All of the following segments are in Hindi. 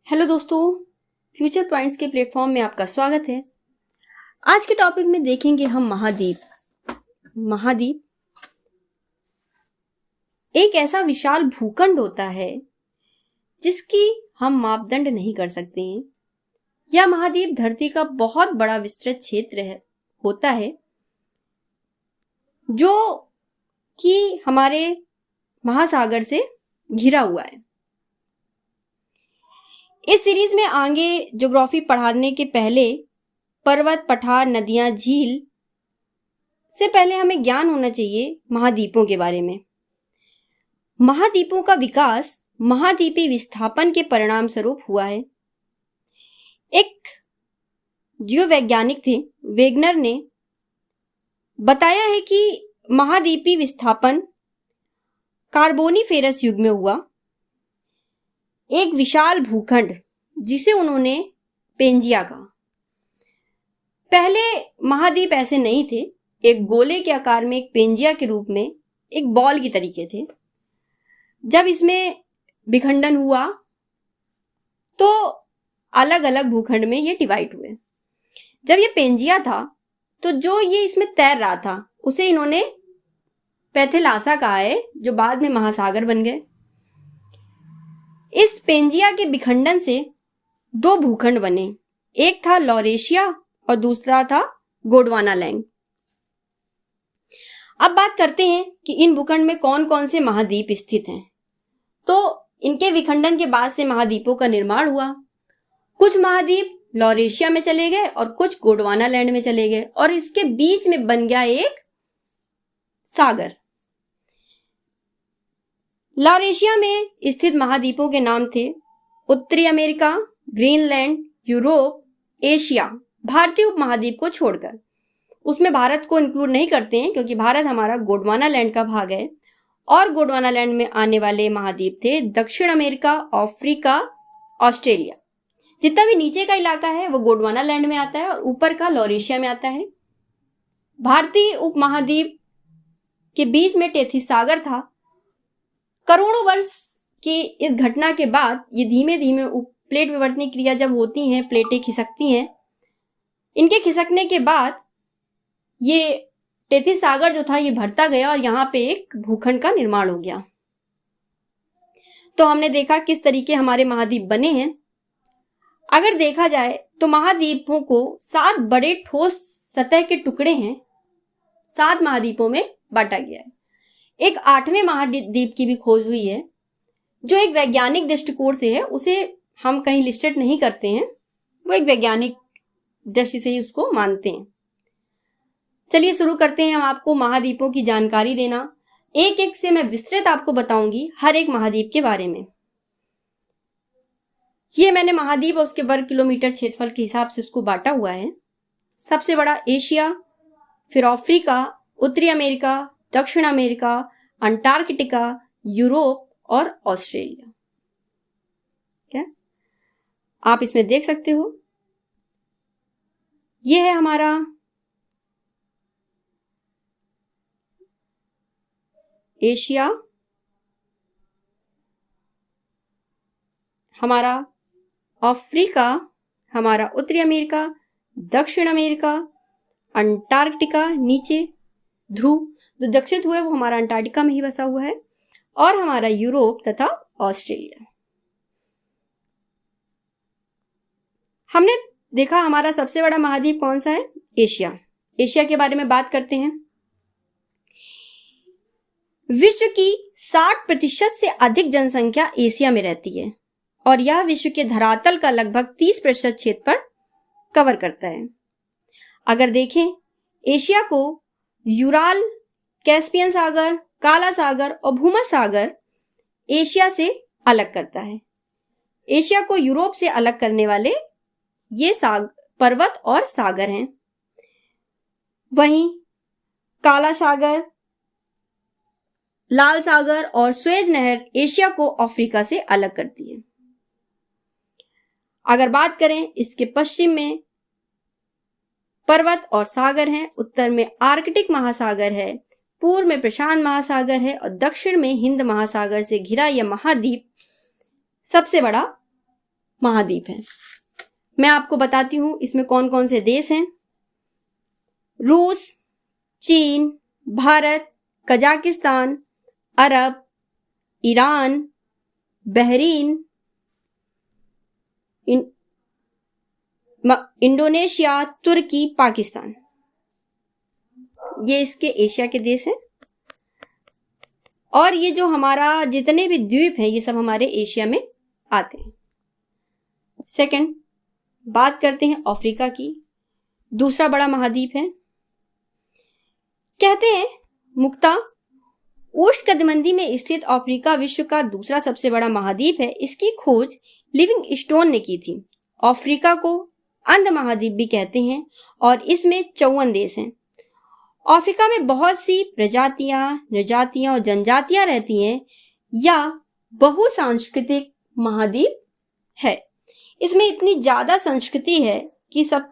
हेलो दोस्तों, फ्यूचर पॉइंट्स के प्लेटफॉर्म में आपका स्वागत है। आज के टॉपिक में देखेंगे हम महाद्वीप एक ऐसा विशाल भूखंड होता है जिसकी हम मापदंड नहीं कर सकते हैं। यह महाद्वीप धरती का बहुत बड़ा विस्तृत क्षेत्र होता है जो कि हमारे महासागर से घिरा हुआ है। इस सीरीज में आगे ज्योग्राफी पढ़ाने के पहले पर्वत, पठार, नदियां, झील से पहले हमें ज्ञान होना चाहिए महाद्वीपों के बारे में। महाद्वीपों का विकास महाद्वीपीय विस्थापन के परिणाम स्वरूप हुआ है। एक जीववैज्ञानिक थे वेगनर ने बताया है कि महाद्वीपीय विस्थापन कार्बोनिफेरस युग में हुआ। एक विशाल भूखंड जिसे उन्होंने पेंजिया कहा। पहले महाद्वीप ऐसे नहीं थे, एक गोले के आकार में एक पेंजिया के रूप में एक बॉल की तरीके थे। जब इसमें विखंडन हुआ तो अलग अलग भूखंड में ये डिवाइड हुए। जब ये पेंजिया था तो जो ये इसमें तैर रहा था उसे इन्होंने पैथेलासा कहा है, जो बाद में महासागर बन गए। इस पेंजिया के विखंडन से दो भूखंड बने, एक था लॉरेशिया और दूसरा था गोंडवानालैंड। अब बात करते हैं कि इन भूखंड में कौन कौन से महाद्वीप स्थित हैं। तो इनके विखंडन के बाद से महाद्वीपों का निर्माण हुआ। कुछ महाद्वीप लॉरेशिया में चले गए और कुछ गोंडवानालैंड में चले गए और इसके बीच में बन गया एक सागर। लॉरेशिया में स्थित महाद्वीपों के नाम थे उत्तरी अमेरिका, ग्रीनलैंड, यूरोप, एशिया, भारतीय उपमहाद्वीप को छोड़कर। उसमें भारत को इंक्लूड नहीं करते हैं क्योंकि भारत हमारा गोंडवानालैंड का भाग है। और गोंडवानालैंड में आने वाले महाद्वीप थे दक्षिण अमेरिका, अफ्रीका, ऑस्ट्रेलिया। जितना भी नीचे का इलाका है वो गोंडवानालैंड में आता है और ऊपर का लॉरेशिया में आता है। भारतीय उपमहाद्वीप के बीच में टेथिस सागर था। करोड़ों वर्ष की इस घटना के बाद ये धीमे धीमे प्लेट विवर्तन क्रिया जब होती हैं, प्लेटें खिसकती हैं। इनके खिसकने के बाद ये टेथिस सागर जो था ये भरता गया और यहाँ पे एक भूखंड का निर्माण हो गया। तो हमने देखा किस तरीके हमारे महाद्वीप बने हैं। अगर देखा जाए तो महाद्वीपों को 7 बड़े ठोस सतह के टुकड़े हैं, 7 महाद्वीपों में बांटा गया है। एक 8वें महाद्वीप की भी खोज हुई है जो एक वैज्ञानिक दृष्टिकोण से है, उसे हम कहीं लिस्टेड नहीं करते हैं, वो एक वैज्ञानिक दृष्टि से ही उसको मानते हैं। चलिए शुरू करते हैं हम आपको महाद्वीपों की जानकारी देना। एक एक से मैं विस्तृत आपको बताऊंगी हर एक महाद्वीप के बारे में। ये मैंने महाद्वीप और उसके वर्ग किलोमीटर क्षेत्रफल के हिसाब से उसको बांटा हुआ है। सबसे बड़ा एशिया, फिर अफ्रीका, उत्तरी अमेरिका, दक्षिण अमेरिका, अंटार्कटिका, यूरोप और ऑस्ट्रेलिया। क्या आप इसमें देख सकते हो, यह है हमारा एशिया, हमारा अफ्रीका, हमारा उत्तरी अमेरिका, दक्षिण अमेरिका, अंटार्कटिका, नीचे ध्रुव जो दक्षिण ध्रुव है वो हमारा अंटार्कटिका में ही बसा हुआ है, और हमारा यूरोप तथा ऑस्ट्रेलिया। हमने देखा हमारा सबसे बड़ा महाद्वीप कौन सा है, एशिया। एशिया के बारे में बात करते हैं। विश्व की 60% से अधिक जनसंख्या एशिया में रहती है और यह विश्व के धरातल का लगभग 30% क्षेत्र पर कवर करता है। अगर देखें एशिया को यूराल, कैस्पियन सागर, काला सागर और भूमध्य एशिया से अलग करता है। एशिया को यूरोप से अलग करने वाले ये पर्वत और सागर हैं। वहीं काला सागर, लाल सागर और स्वेज नहर एशिया को अफ्रीका से अलग करती है। अगर बात करें इसके पश्चिम में पर्वत और सागर हैं, उत्तर में आर्कटिक महासागर है, पूर्व में प्रशांत महासागर है और दक्षिण में हिंद महासागर से घिरा यह महाद्वीप सबसे बड़ा महाद्वीप है। मैं आपको बताती हूँ इसमें कौन कौन से देश हैं। रूस, चीन, भारत, कजाकिस्तान, अरब, ईरान, बहरीन, इंडोनेशिया, तुर्की, पाकिस्तान, ये इसके एशिया के देश हैं। और ये जो हमारा जितने भी द्वीप हैं ये सब हमारे एशिया में आते हैं। सेकंड, बात करते हैं अफ्रीका की। दूसरा बड़ा महाद्वीप है। कहते हैं मुक्ता उष्णकटिबंधीय में स्थित अफ्रीका विश्व का दूसरा सबसे बड़ा महाद्वीप है। इसकी खोज लिविंगस्टोन ने की थी। अफ्रीका को अंध महाद्वीप भी कहते हैं और इसमें 54 देश हैं। अफ्रीका में बहुत सी प्रजातियां और जनजातियां रहती हैं। या बहुसांस्कृतिक महाद्वीप है। इसमें इतनी ज्यादा संस्कृति है कि सब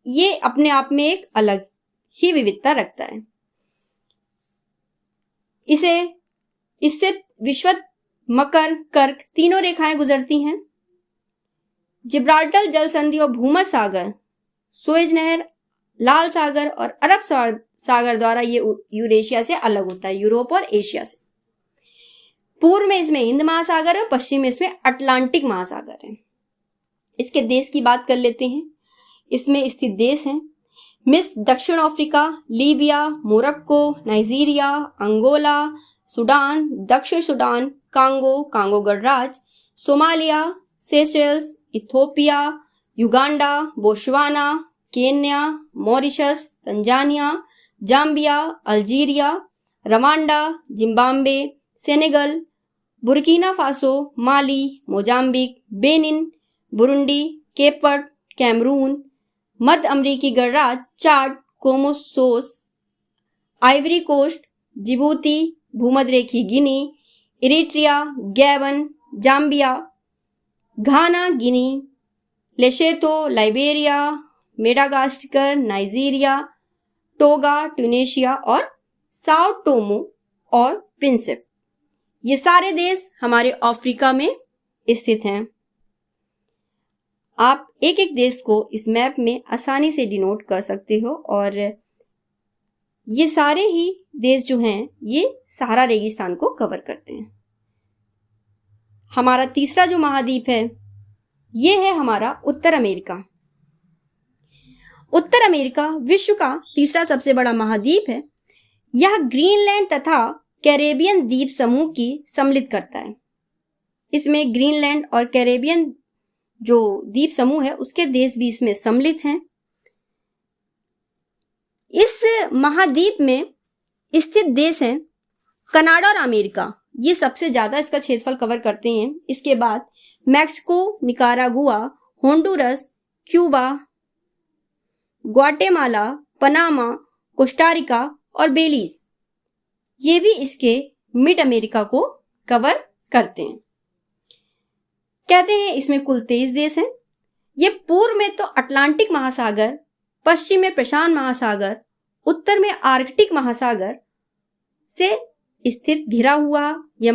ये अपने आप में एक अलग ही विविधता रखता है। इससे विषुवत, मकर, कर्क तीनों रेखाएं गुजरती हैं। जिब्राल्टर जल संधि और भूमध्य सागर, सुएज नहर, लाल सागर और अरब सागर द्वारा ये यूरेशिया से अलग होता है, यूरोप और एशिया से। पूर्व में इसमें हिंद महासागर है, पश्चिम में इसमें अटलांटिक महासागर है। इसके देश की बात कर लेते हैं। इसमें स्थित देश हैं मिस्र, दक्षिण Africa, Libya, Morocco, Nigeria, Angola, Sudan, दक्षिण सूडान, कांगो गणराज्य, Somalia, Seychelles, Ethiopia, Uganda, Botswana, Kenya, Mauritius, Tanzania, Zambia, Algeria, Rwanda, Zimbabwe, Senegal, Burkina Faso, Mali, Mozambique, Benin, Burundi, Cape Verde, Cameroon, मध्य अमेरिकी गणराज्य, Chad, Comoros, Ivory Coast, Djibouti, भूमध्यरेखीय Guinea, Eritrea, Gabon, Zambia, Ghana, Guinea, Lesotho, Liberia, Madagascar, Nigeria, Togo, Tunisia और साओ टोमो और प्रिंसिप। ये सारे देश हमारे अफ्रीका में स्थित हैं। आप एक एक देश को इस मैप में आसानी से डिनोट कर सकते हो। और ये सारे ही देश जो हैं ये सहारा रेगिस्तान को कवर करते हैं। हमारा तीसरा जो महाद्वीप है ये है हमारा उत्तर अमेरिका। उत्तर अमेरिका विश्व का तीसरा सबसे बड़ा महाद्वीप है। यह ग्रीनलैंड तथा कैरेबियन द्वीप समूह की सम्मिलित करता है। इसमें ग्रीनलैंड और कैरेबियन जो द्वीप समूह है उसके देश भी इसमें सम्मिलित हैं। इस महाद्वीप में स्थित देश हैं कनाडा और अमेरिका। ये सबसे ज्यादा इसका क्षेत्रफल कवर करते हैं। इसके बाद Mexico, Nicaragua, Honduras, Cuba, Guatemala, Panama, Costa Rica और बेलीज, ये भी इसके मिड अमेरिका को कवर करते हैं। कहते हैं इसमें कुल 23 देश हैं। ये पूर्व में तो अटलांटिक महासागर, पश्चिम में प्रशांत महासागर, उत्तर में आर्कटिक महासागर से स्थित घिरा हुआ यह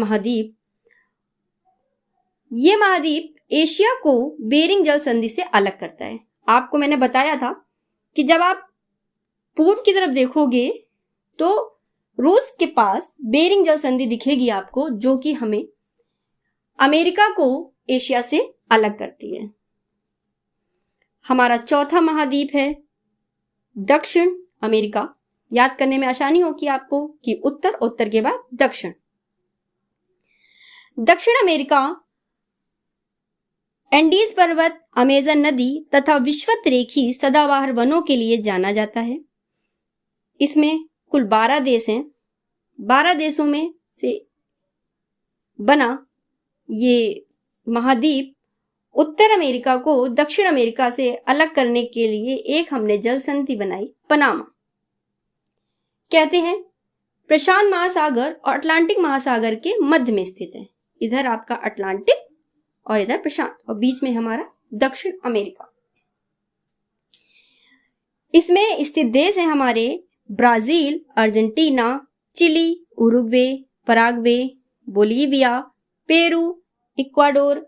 महाद्वीप एशिया को बेरिंग जल संधि से अलग करता है। आपको मैंने बताया था कि जब आप पूर्व की तरफ देखोगे तो रूस के पास बेरिंग जल संधि दिखेगी आपको, जो कि हमें अमेरिका को एशिया से अलग करती है। हमारा चौथा महाद्वीप है दक्षिण अमेरिका। याद करने में आसानी होगी आपको कि उत्तर, उत्तर के बाद दक्षिण। दक्षिण अमेरिका एंडीज पर्वत, अमेजन नदी तथा विषुवत रेखीय सदाबहार वनों के लिए जाना जाता है। इसमें कुल 12 देश हैं। 12 देशों में से बना ये महाद्वीप उत्तर अमेरिका को दक्षिण अमेरिका से अलग करने के लिए एक हमने जल संधि बनाई, पनामा। कहते हैं प्रशांत महासागर और अटलांटिक महासागर के मध्य में स्थित है। इधर आपका अटलांटिक और इधर प्रशांत, और बीच में हमारा दक्षिण अमेरिका। इसमें स्थित देश है हमारे Brazil, Argentina, Chile, Uruguay, Paraguay, Bolivia, Peru, Ecuador,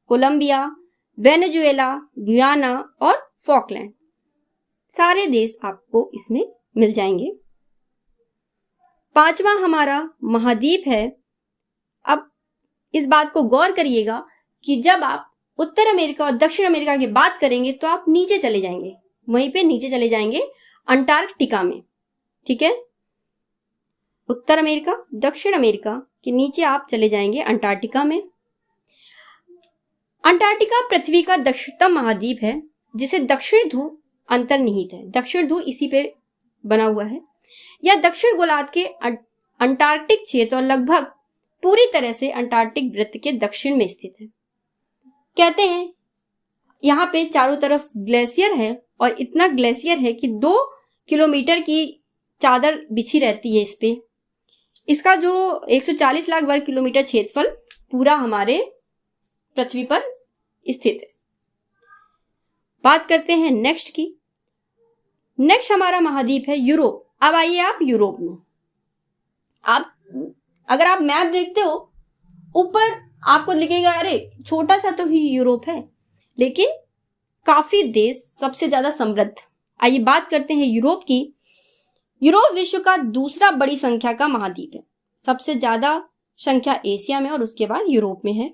Colombia, Venezuela, Guyana और फॉकलैंड, सारे देश आपको इसमें मिल जाएंगे। पांचवा हमारा महाद्वीप है। अब इस बात को गौर करिएगा कि जब आप उत्तर अमेरिका और दक्षिण अमेरिका की बात करेंगे तो आप नीचे चले जाएंगे, वहीं पे नीचे चले जाएंगे अंटार्कटिका में। ठीक है, उत्तर अमेरिका, दक्षिण अमेरिका के नीचे आप चले जाएंगे अंटार्कटिका में। अंटार्कटिका पृथ्वी का दक्षिणतम महाद्वीप है जिसे दक्षिण ध्रुव अंतर्निहित है। दक्षिण ध्रुव इसी पे बना हुआ है। यह दक्षिण गोलार्ध के अंटार्कटिक क्षेत्र और लगभग पूरी तरह से अंटार्कटिक वृत्त के दक्षिण में स्थित है। कहते हैं यहाँ पे चारों तरफ ग्लेशियर है और इतना ग्लेशियर है कि 2 किलोमीटर की चादर बिछी रहती है इस पे। इसका जो 140 लाख वर्ग किलोमीटर क्षेत्रफल पूरा हमारे पृथ्वी पर स्थित है। बात करते हैं नेक्स्ट की। नेक्स्ट हमारा महाद्वीप है यूरोप। अब आइए आप यूरोप में। आप अगर आप मैप देखते हो ऊपर आपको लिखेगा अरे छोटा सा तो ही यूरोप है, लेकिन काफी देश सबसे ज्यादा समृद्ध। आइए बात करते हैं यूरोप की। यूरोप विश्व का दूसरा बड़ी संख्या का महाद्वीप है। सबसे ज्यादा संख्या एशिया में और उसके बाद यूरोप में है।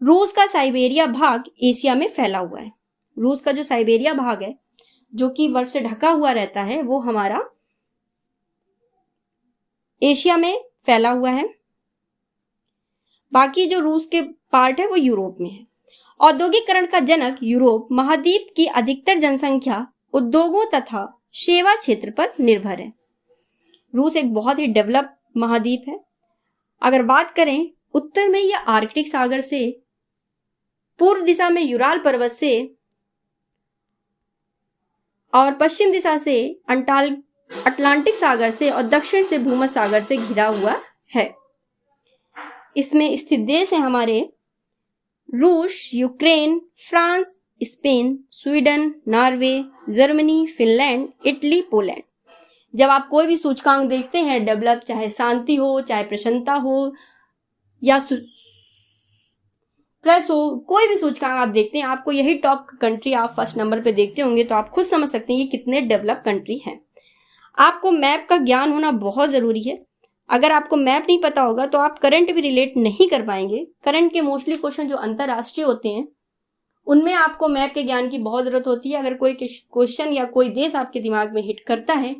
रूस का साइबेरिया भाग एशिया में फैला हुआ है। रूस का जो साइबेरिया भाग है जो कि बर्फ से ढका हुआ रहता है वो हमारा एशिया में फैला हुआ है। बाकी जो रूस के पार्ट है वो यूरोप में है। औद्योगिकरण का जनक यूरोप महाद्वीप की अधिकतर जनसंख्या उद्योगों तथा सेवा क्षेत्र पर निर्भर है। रूस एक बहुत ही डेवलप महाद्वीप है। अगर बात करें उत्तर में यह आर्कटिक सागर से, पूर्व दिशा में यूराल पर्वत से और पश्चिम दिशा से अटलांटिक सागर से और दक्षिण से भूमध्य सागर से घिरा हुआ है। इसमें स्थित देश है हमारे रूस, Ukraine, France, Spain, Sweden, Norway, Germany, Finland, Italy, Poland. जब आप कोई भी सूचकांक देखते हैं डेवलप, चाहे शांति हो, चाहे प्रसन्नता हो या प्लस हो, कोई भी सूचकांक आप देखते हैं आपको यही टॉप कंट्री आप फर्स्ट नंबर पे देखते होंगे, तो आप खुद समझ सकते हैं ये कितने डेवलप कंट्री हैं। आपको मैप का ज्ञान होना बहुत जरूरी है। अगर आपको मैप नहीं पता होगा तो आप करंट भी रिलेट नहीं कर पाएंगे। करंट के मोस्टली क्वेश्चन जो अंतरराष्ट्रीय होते हैं उनमें आपको मैप के ज्ञान की बहुत जरूरत होती है। अगर कोई क्वेश्चन या कोई देश आपके दिमाग में हिट करता है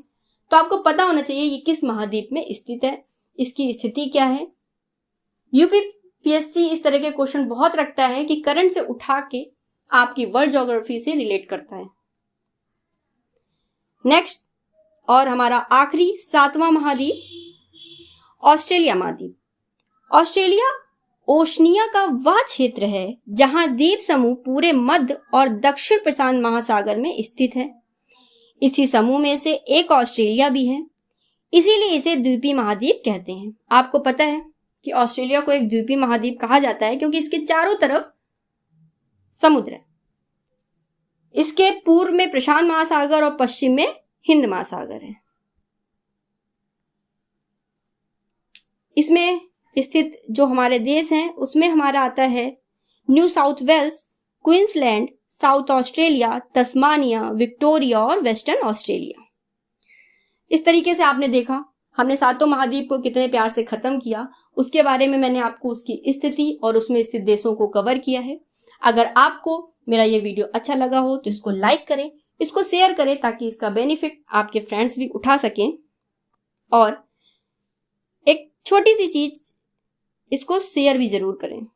तो आपको पता होना चाहिए ये किस महाद्वीप में स्थित है, इसकी स्थिति क्या है। यूपीपीएससी इस तरह के क्वेश्चन बहुत रखता है कि करंट से उठा के आपकी वर्ल्ड ज्योग्राफी से रिलेट करता है। नेक्स्ट और हमारा आखिरी 7वां महाद्वीप ऑस्ट्रेलिया महाद्वीप। ऑस्ट्रेलिया ओशनिया का वह क्षेत्र है जहां द्वीप समूह पूरे मध्य और दक्षिण प्रशांत महासागर में स्थित है। इसी समूह में से एक ऑस्ट्रेलिया भी है, इसीलिए इसे द्वीपीय महाद्वीप कहते हैं। आपको पता है कि ऑस्ट्रेलिया को एक द्वीपीय महाद्वीप कहा जाता है क्योंकि इसके चारों तरफ समुद्र है। इसके पूर्व में प्रशांत महासागर और पश्चिम में हिंद महासागर है। इसमें स्थित जो हमारे देश हैं उसमें हमारा आता है New South Wales, Queensland, South Australia, Tasmania, Victoria और वेस्टर्न ऑस्ट्रेलिया। इस तरीके से आपने देखा हमने 7 महाद्वीप को कितने प्यार से खत्म किया, उसके बारे में मैंने आपको उसकी स्थिति और उसमें स्थित देशों को कवर किया है। अगर आपको मेरा ये वीडियो अच्छा लगा हो तो इसको लाइक करें, इसको शेयर करें ताकि इसका बेनिफिट आपके फ्रेंड्स भी उठा सकें। और एक छोटी सी चीज, इसको शेयर भी जरूर करें।